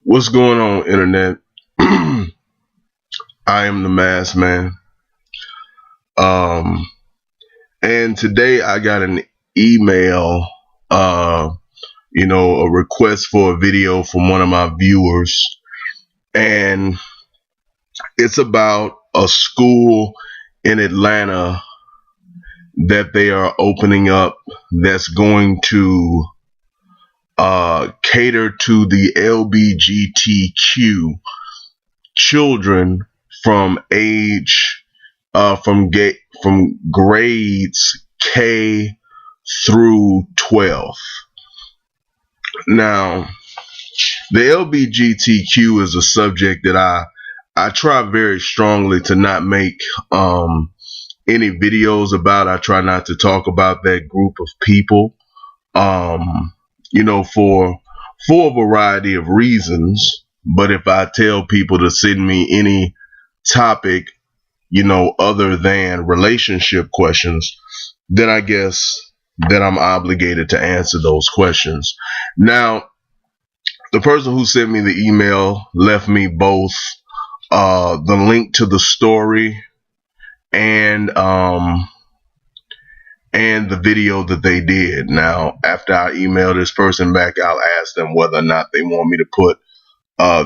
What's going on, internet? I am the masked man. Um, and today I got an email, a request for a video from one of my viewers, and it's about a school in Atlanta that they are opening up that's going to cater to the LGBTQ children from from grades K through 12. Now, the LGBTQ is a subject that I try very strongly to not make any videos about. I try not to talk about that group of people, for a variety of reasons. But if I tell people to send me any topic, other than relationship questions, then I guess that I'm obligated to answer those questions. Now, the person who sent me the email left me both the link to the story and the video that they did. Now, after I email this person back, I'll ask them whether or not they want me to put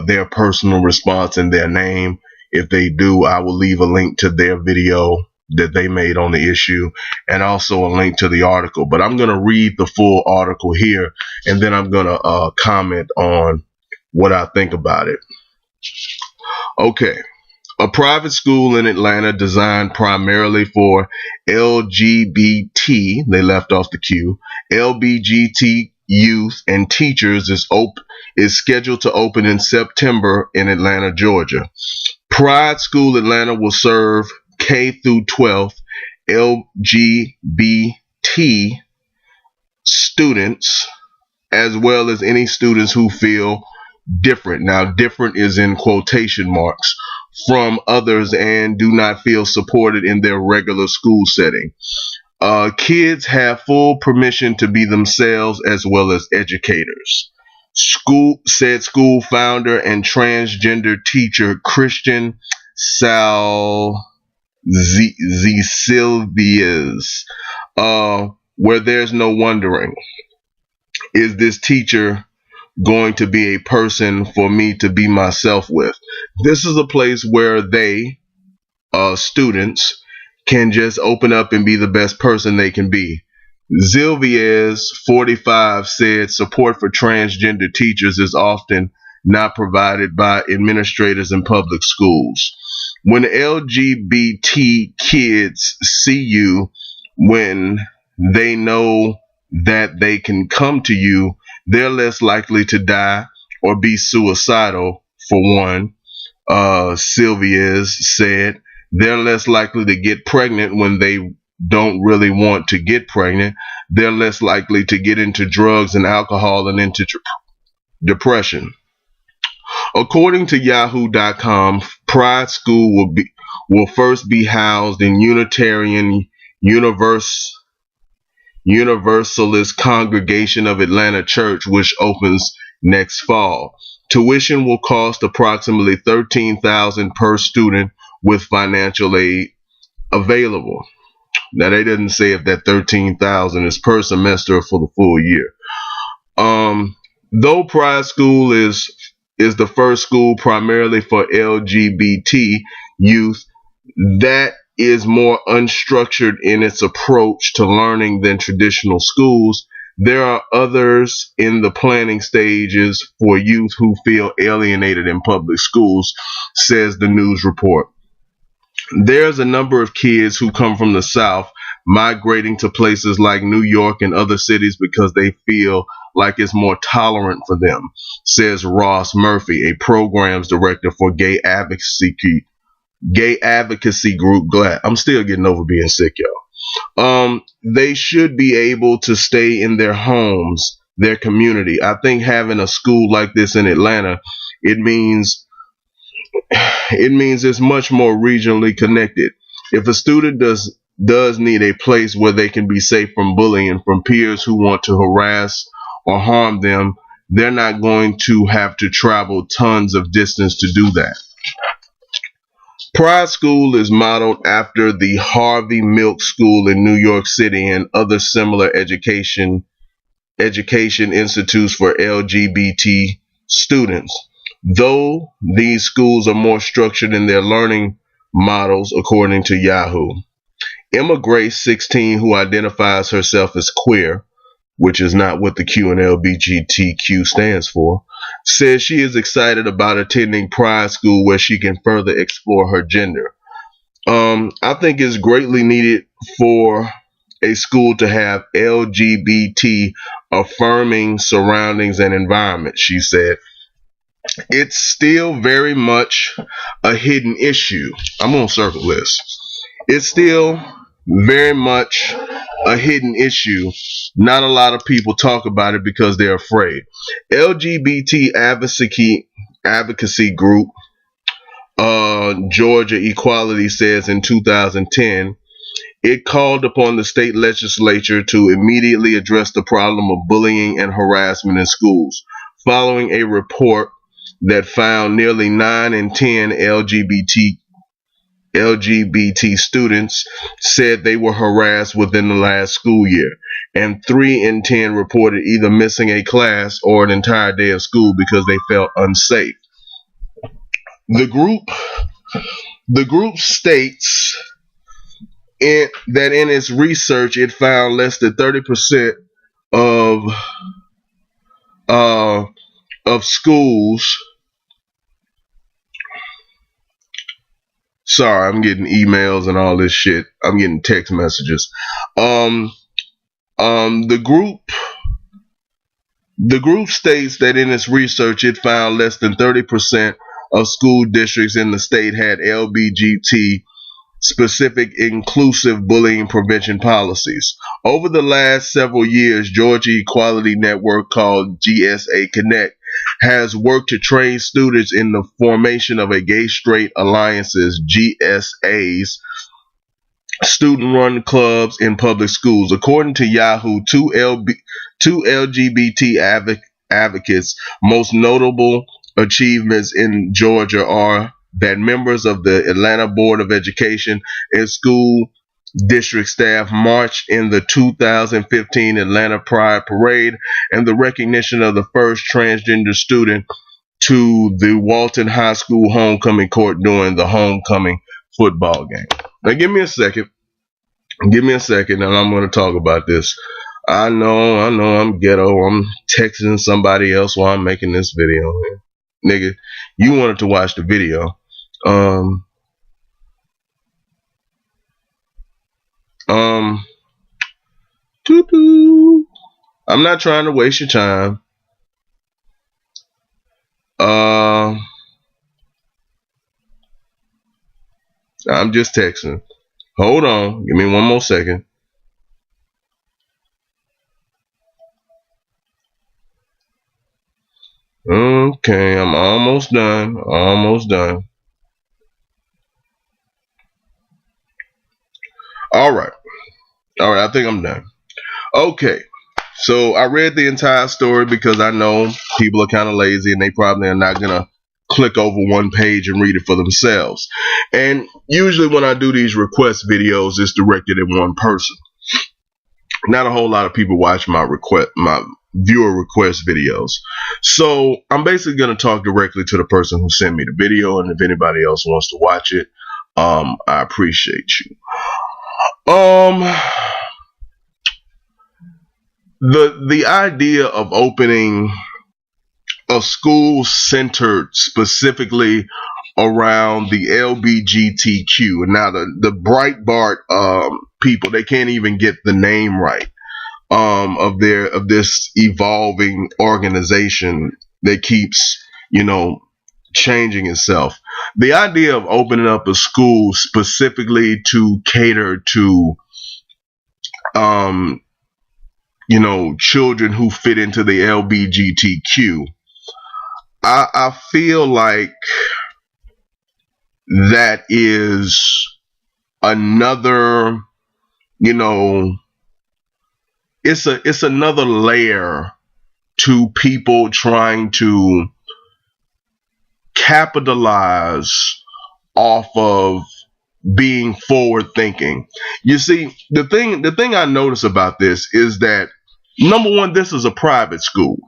their personal response in their name. If they do, I will leave a link to their video that they made on the issue and also a link to the article. But I'm going to read the full article here, and then I'm going to comment on what I think about it. Okay. A private school in Atlanta designed primarily for LGBT, they left off the Q, LGBT youth and teachers is scheduled to open in September in Atlanta, Georgia. Pride School Atlanta will serve K through 12 LGBT students, as well as any students who feel different. Now, different is in quotation marks, from others and do not feel supported in their regular school setting. Kids have full permission to be themselves as well as educators. School founder and transgender teacher Christian Silvias. Where there's no wondering, is this teacher going to be a person for me to be myself with? This is a place where they, students, can just open up and be the best person they can be. Zilviez, 45, said support for transgender teachers is often not provided by administrators in public schools. When LGBT kids see you, when they know that they can come to you, they're less likely to die or be suicidal, for one. Sylvia said they're less likely to get pregnant when they don't really want to get pregnant. They're less likely to get into drugs and alcohol and into depression. According to Yahoo.com, Pride School will first be housed in Unitarian Universalist Congregation of Atlanta Church, which opens next fall. Tuition will cost approximately $13,000 per student with financial aid available. Now, they didn't say if that $13,000 is per semester or for the full year. Though Pride School is the first school primarily for LGBT youth, that is more unstructured in its approach to learning than traditional schools. There are others in the planning stages for youth who feel alienated in public schools, says the news report. There's a number of kids who come from the South migrating to places like New York and other cities because they feel like it's more tolerant for them, says Ross Murphy, a programs director for gay advocacy group GLAAD. I'm still getting over being sick, y'all. They should be able to stay in their homes, their community. I think having a school like this in Atlanta, it means it's much more regionally connected. If a student does need a place where they can be safe from bullying from peers who want to harass or harm them, they're not going to have to travel tons of distance to do that. Pride School is modeled after the Harvey Milk School in New York City and other similar education institutes for LGBT students. Though these schools are more structured in their learning models, according to Yahoo. Emma Grace, 16, who identifies herself as queer, which is not what the Q and LGBTQ stands for, says she is excited about attending Pride School where she can further explore her gender. I think it's greatly needed for a school to have LGBT affirming surroundings and environment, she said. It's still very much a hidden issue. I'm going to circle this. It's still very much a hidden issue. Not a lot of people talk about it because they're afraid. LGBT advocacy group Georgia Equality says in 2010 it called upon the state legislature to immediately address the problem of bullying and harassment in schools, following a report that found nearly 9 in 10 LGBT students said they were harassed within the last school year, and 3 in 10 reported either missing a class or an entire day of school because they felt unsafe. The group states that in its research it found less than 30% of schools. Sorry, I'm getting emails and all this shit. I'm getting text messages. The group states that in its research it found less than 30% of school districts in the state had LGBT specific inclusive bullying prevention policies. Over the last several years, Georgia Equality Network, called GSA Connect, has worked to train students in the formation of a gay straight alliances, GSAs, student-run clubs in public schools. According to Yahoo, two LGBT advocates' most notable achievements in Georgia are that members of the Atlanta Board of Education and school district staff marched in the 2015 Atlanta Pride Parade, and the recognition of the first transgender student to the Walton High School homecoming court during the homecoming football game. Now give me a second, and I'm going to talk about this. I know I'm ghetto. I'm texting somebody else while I'm making this video. Nigga, you wanted to watch the video. I'm not trying to waste your time. I'm just texting. Hold on. Give me one more second. Okay, I'm almost done. All right, I think I'm done. Okay, so I read the entire story because I know people are kind of lazy and they probably are not gonna click over one page and read it for themselves. And usually when I do these request videos, it's directed at one person. Not a whole lot of people watch my viewer request videos. So I'm basically going to talk directly to the person who sent me the video, and if anybody else wants to watch it, I appreciate you. The idea of opening a school centered specifically around the LGBTQ, and now the Breitbart people, they can't even get the name right of this evolving organization that keeps changing itself. The idea of opening up a school specifically to cater to children who fit into the LGBTQ, I feel like that is another, it's another layer to people trying to capitalize off of being forward thinking. You see, the thing I notice about this is that, number one, this is a private school,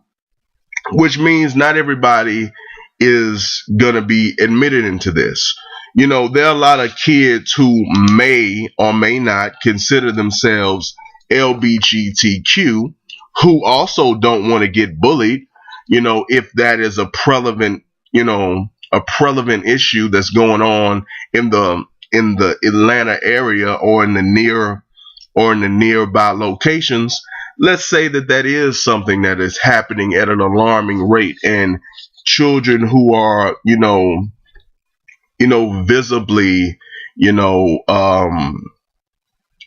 which means not everybody is going to be admitted into this. There are a lot of kids who may or may not consider themselves LGBTQ, who also don't want to get bullied, if that is a prevalent issue that's going on in the Atlanta area or in the nearby locations. Let's say that is something that is happening at an alarming rate, and children who are visibly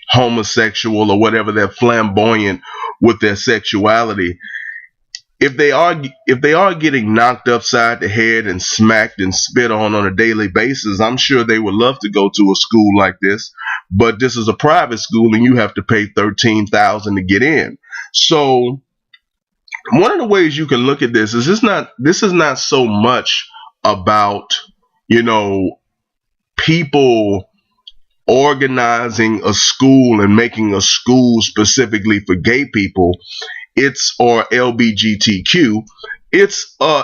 homosexual or whatever, they're flamboyant with their sexuality, if they are getting knocked upside the head and smacked and spit on a daily basis, I'm sure they would love to go to a school like this, but this is a private school and you have to pay $13,000 to get in. So one of the ways you can look at this is this is not so much about people organizing a school and making a school specifically for gay people. Or LGBTQ. It's an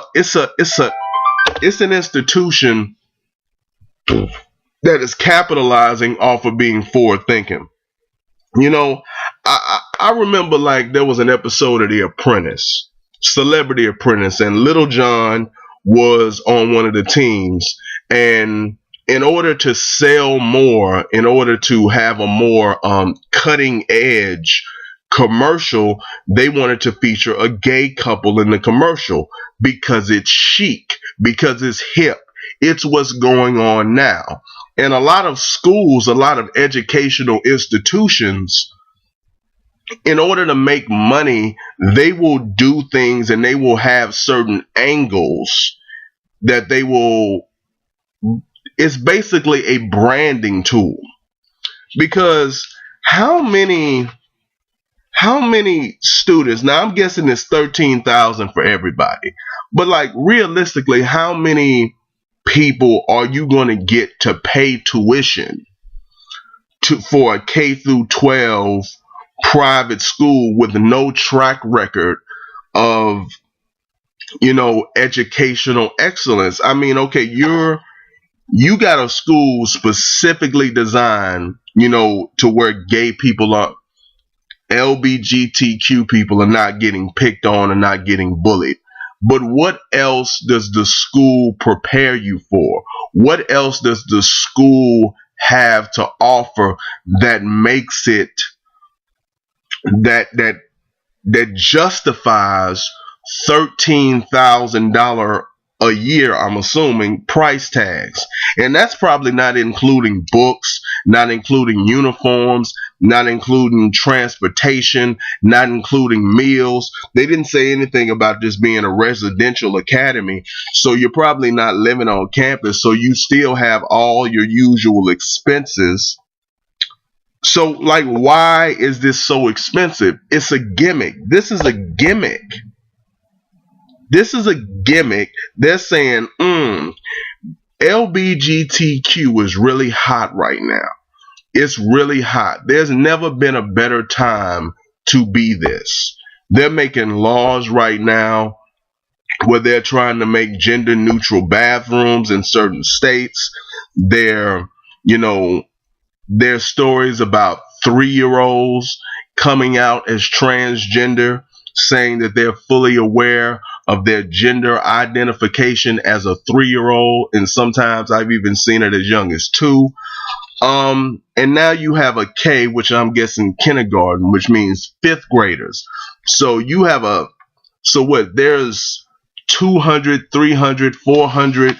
institution that is capitalizing off of being forward thinking. I remember, like, there was an episode of The Apprentice, Celebrity Apprentice, and Little John was on one of the teams, and in order to sell more, in order to have a more cutting edge commercial, they wanted to feature a gay couple in the commercial because it's chic, because it's hip, it's what's going on now. And a lot of schools, a lot of educational institutions, in order to make money, they will do things and they will have certain angles that it's basically a branding tool. Because how many students, now I'm guessing it's 13,000 for everybody, but like realistically, how many people are you going to get to pay tuition for a K through 12 private school with no track record of educational excellence? I mean, okay, you got a school specifically designed to where gay people are, LGBTQ people are not getting picked on and not getting bullied. But what else does the school prepare you for? What else does the school have to offer that makes it that justifies $13,000 a year, I'm assuming, price tags? And that's probably not including books, not including uniforms, not including transportation, not including meals. They didn't say anything about this being a residential academy, so you're probably not living on campus, so you still have all your usual expenses. So, like, why is this so expensive? It's a gimmick. This is a gimmick. This is a gimmick. They're saying, LGBTQ is really hot right now. It's really hot. There's never been a better time to be this. They're making laws right now where they're trying to make gender neutral bathrooms in certain states. There's stories about 3-year-olds coming out as transgender, saying that they're fully aware of their gender identification as a 3-year-old, and sometimes I've even seen it as young as 2. And now you have a K, which I'm guessing kindergarten, which means 5th graders. So you have there's 200, 300, 400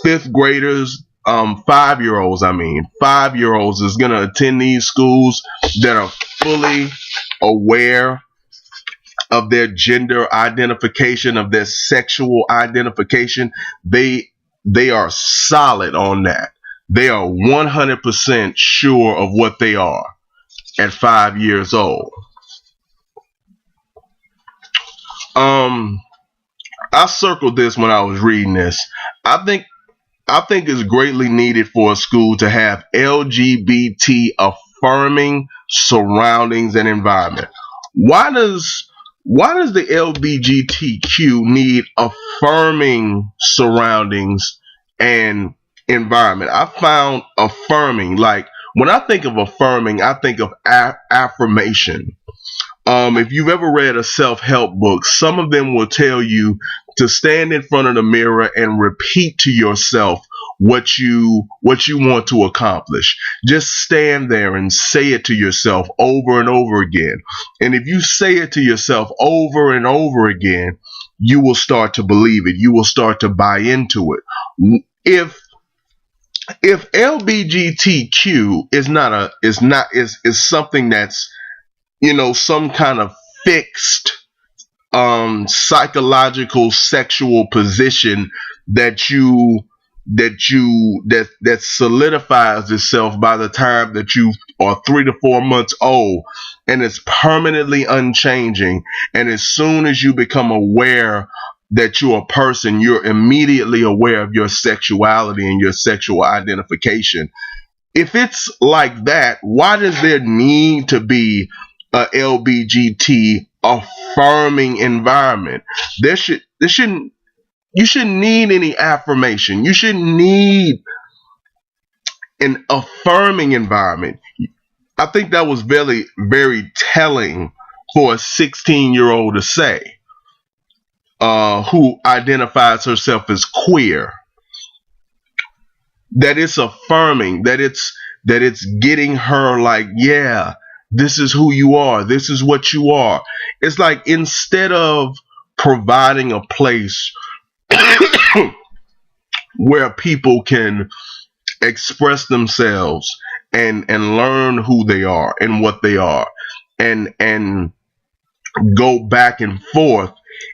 5th graders, 5-year-olds. 5-year-olds is going to attend these schools that are fully aware of their gender identification, of their sexual identification. They are solid on that. They are 100% sure of what they are at 5 years old. Um, I circled this when I was reading this. I think I think it's greatly needed for a school to have LGBT affirming surroundings and environment. Why does the LGBTQ need affirming surroundings and environment? I found affirming, like when I think of affirming, I think of affirmation. If you've ever read a self-help book, some of them will tell you to stand in front of the mirror and repeat to yourself what you want to accomplish. Just stand there and say it to yourself over and over again. And if you say it to yourself over and over again, you will start to believe it. You will start to buy into it. If LGBTQ is something that's, some kind of fixed psychological sexual position that solidifies itself by the time that you are 3 to 4 months old, and it's permanently unchanging, and as soon as you become aware that you're a person, you're immediately aware of your sexuality and your sexual identification. If it's like that, why does there need to be a LBGT affirming environment? There shouldn't You shouldn't need any affirmation. You shouldn't need an affirming environment. I think that was very, very telling for a 16-year-old to say, who identifies herself as queer. That it's affirming, that it's getting her like, yeah, this is who you are. This is what you are. It's like, instead of providing a place where people can express themselves and learn who they are and what they are, and go back and forth,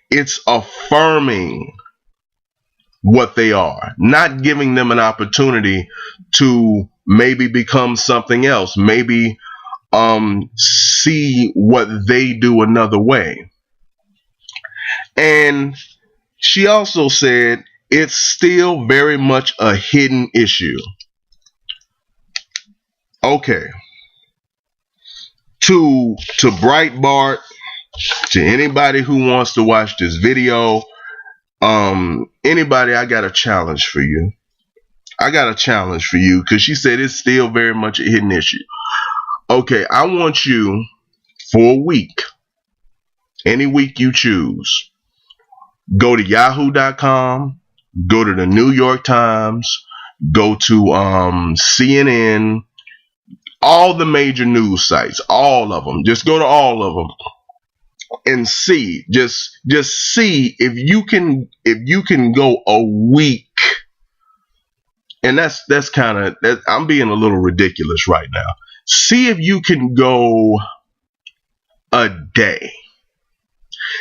it's affirming what they are, not giving them an opportunity to maybe become something else, maybe see what they do another way. And she also said it's still very much a hidden issue. Okay. To Breitbart, to anybody who wants to watch this video, anybody, I got a challenge for you. Because she said it's still very much a hidden issue. Okay, I want you, for a week, any week you choose, go to yahoo.com, go to the New York Times, go to CNN, all the major news sites, all of them. Just go to all of them and see, just see if you can go a week. And that's kind of, I'm being a little ridiculous right now. See if you can go a day.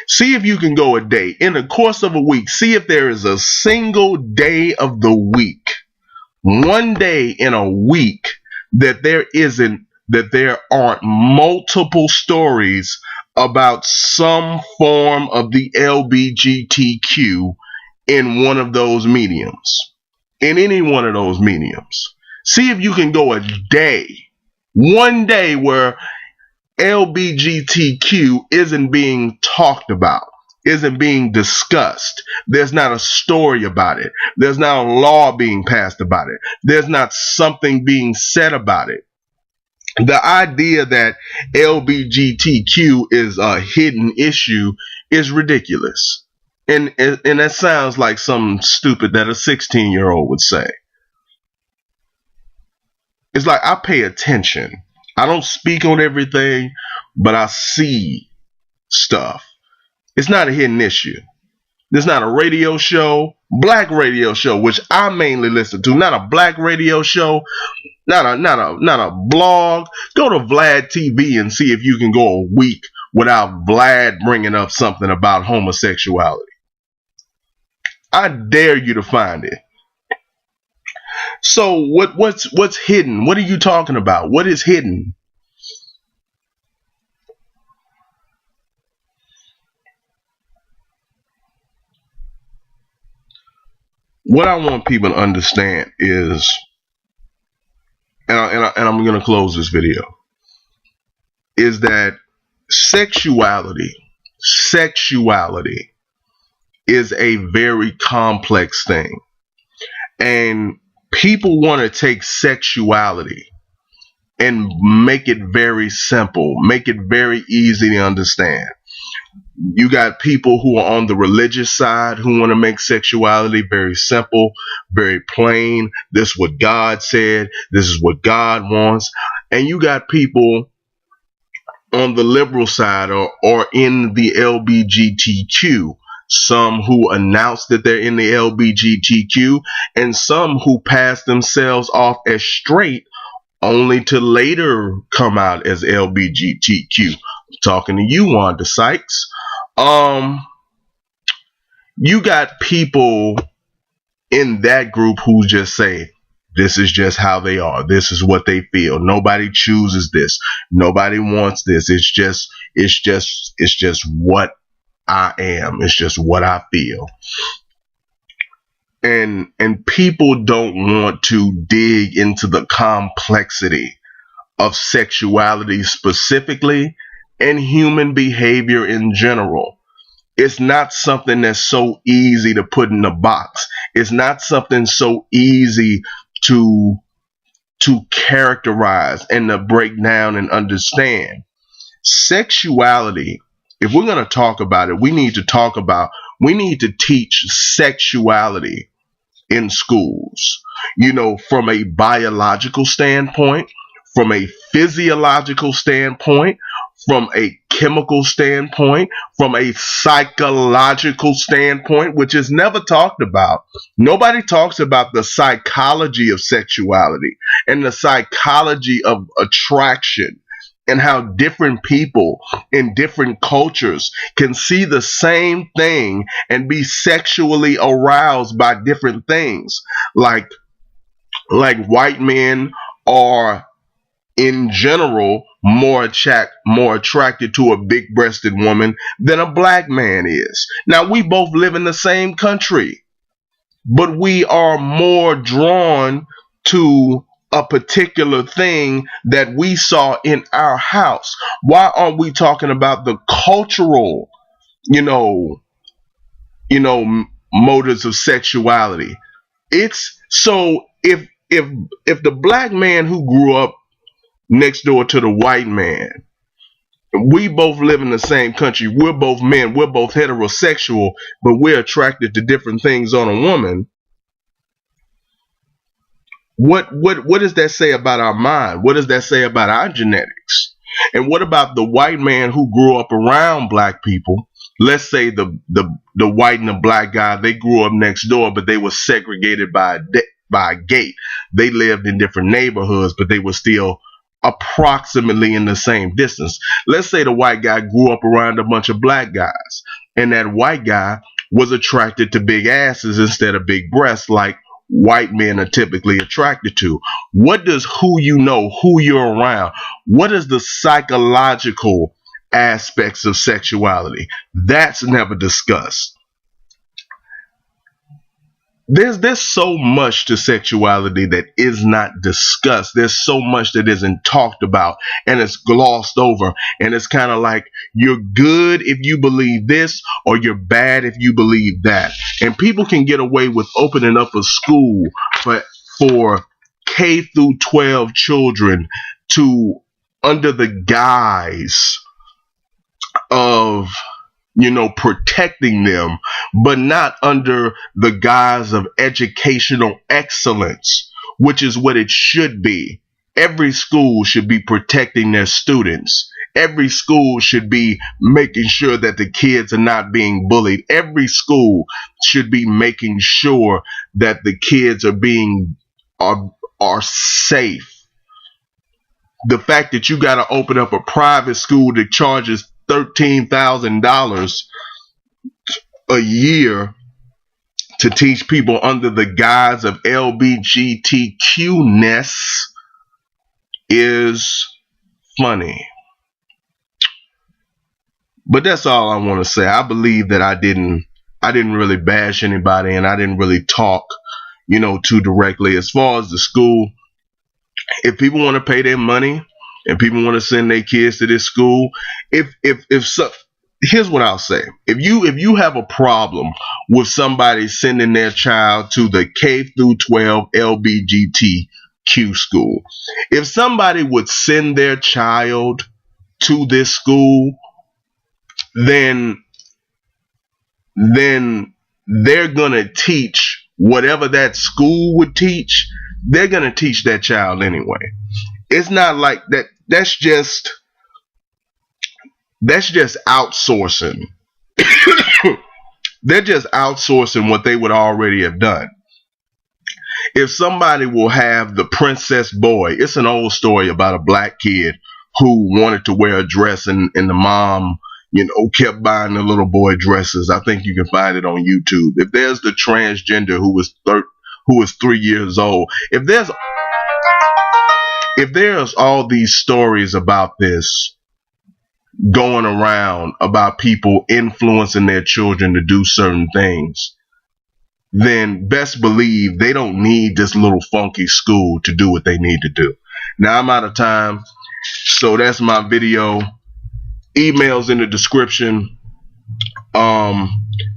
See if you can go a day in the course of a week. See if there is a single day of the week, one day in a week, that there aren't multiple stories about some form of the LGBTQ in one of those mediums, in any one of those mediums. See if you can go a day, one day, where LGBTQ isn't being talked about, isn't being discussed. There's not a story about it. There's not a law being passed about it. There's not something being said about it. The idea that LGBTQ is a hidden issue is ridiculous. And that sounds like something stupid that a 16-year-old would say. It's like, I pay attention. I don't speak on everything, but I see stuff. It's not a hidden issue. There's not a radio show, black radio show, which I mainly listen to, not a black radio show, not a blog. Go to Vlad TV and see if you can go a week without Vlad bringing up something about homosexuality. I dare you to find it. So what's hidden? What are you talking about? What is hidden? what I want people to understand is, and I'm going to close this video, is that sexuality, sexuality is a very complex thing. And people want to take sexuality and make it very simple, make it very easy to understand. You got people who are on the religious side who want to make sexuality very simple, very plain. This is what God said. This is what God wants. And you got people on the liberal side, or in the LGBTQ, some who announce that they're in the LGBTQ, and some who pass themselves off as straight only to later come out as LGBTQ. I'm talking to you, Wanda Sykes. You got people in that group who just say, this is just how they are. This is what they feel. Nobody chooses this. Nobody wants this. It's just what I am. It's just what I feel. And people don't want to dig into the complexity of sexuality specifically and human behavior in general. It's not something that's so easy to put in a box. It's not something so easy to characterize and to break down and understand. Sexuality, if we're going to talk about it, we need to teach sexuality in schools, from a biological standpoint, from a physiological standpoint, from a chemical standpoint, from a psychological standpoint, which is never talked about. Nobody talks about the psychology of sexuality and the psychology of attraction, and how different people in different cultures can see the same thing and be sexually aroused by different things. Like white men are in general more attracted to a big-breasted woman than a black man is. Now, we both live in the same country, but we are more drawn to a particular thing that we saw in our house. Why aren't we talking about the cultural, motives of sexuality? It's so, if the black man who grew up next door to the white man, we both live in the same country, we're both men, we're both heterosexual, but we're attracted to different things on a woman. What does that say about our mind? What does that say about our genetics? And what about the white man who grew up around black people? Let's say the white and the black guy, they grew up next door, but they were segregated by a gate. They lived in different neighborhoods, but they were still approximately in the same distance. Let's say the white guy grew up around a bunch of black guys, and that white guy was attracted to big asses instead of big breasts, like white men are typically attracted to. What does who you're around, what is the psychological aspects of sexuality? That's never discussed. There's so much to sexuality that is not discussed. There's so much that isn't talked about, and it's glossed over. And it's kind of like, you're good if you believe this, or you're bad if you believe that. And people can get away with opening up a school for K through 12 children, to, under the guise of protecting them, but not under the guise of educational excellence, which is what it should be. Every school should be protecting their students. Every school should be making sure that the kids are not being bullied. Every school should be making sure that the kids are safe. The fact that you got to open up a private school that charges $13,000 a year to teach people under the guise of LGBTQ-ness is funny. But that's all I want to say. I believe that I didn't I didn't really bash anybody, and I didn't really talk, too directly. As far as the school, if people want to pay their money and people want to send their kids to this school, if so, here's what I'll say: if you have a problem with somebody sending their child to the K through 12 LGBTQ school, if somebody would send their child to this school, then they're gonna teach whatever that school would teach. They're gonna teach that child anyway. It's not like that. That's just outsourcing. They're just outsourcing what they would already have done. If somebody will have the princess boy, it's an old story about a black kid who wanted to wear a dress, and the mom, kept buying the little boy dresses. I think you can find it on YouTube. If there's the transgender who was 3 years old, if there's all these stories about this going around about people influencing their children to do certain things, then best believe they don't need this little funky school to do what they need to do. Now I'm out of time, so that's my video. Emails in the description.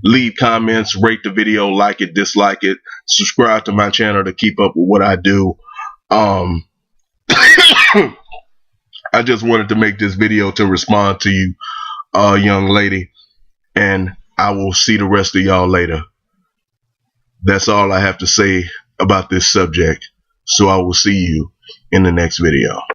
Leave comments, rate the video, like it, dislike it, subscribe to my channel to keep up with what I do. I just wanted to make this video to respond to you, young lady, and I will see the rest of y'all later. That's all I have to say about this subject. So I will see you in the next video.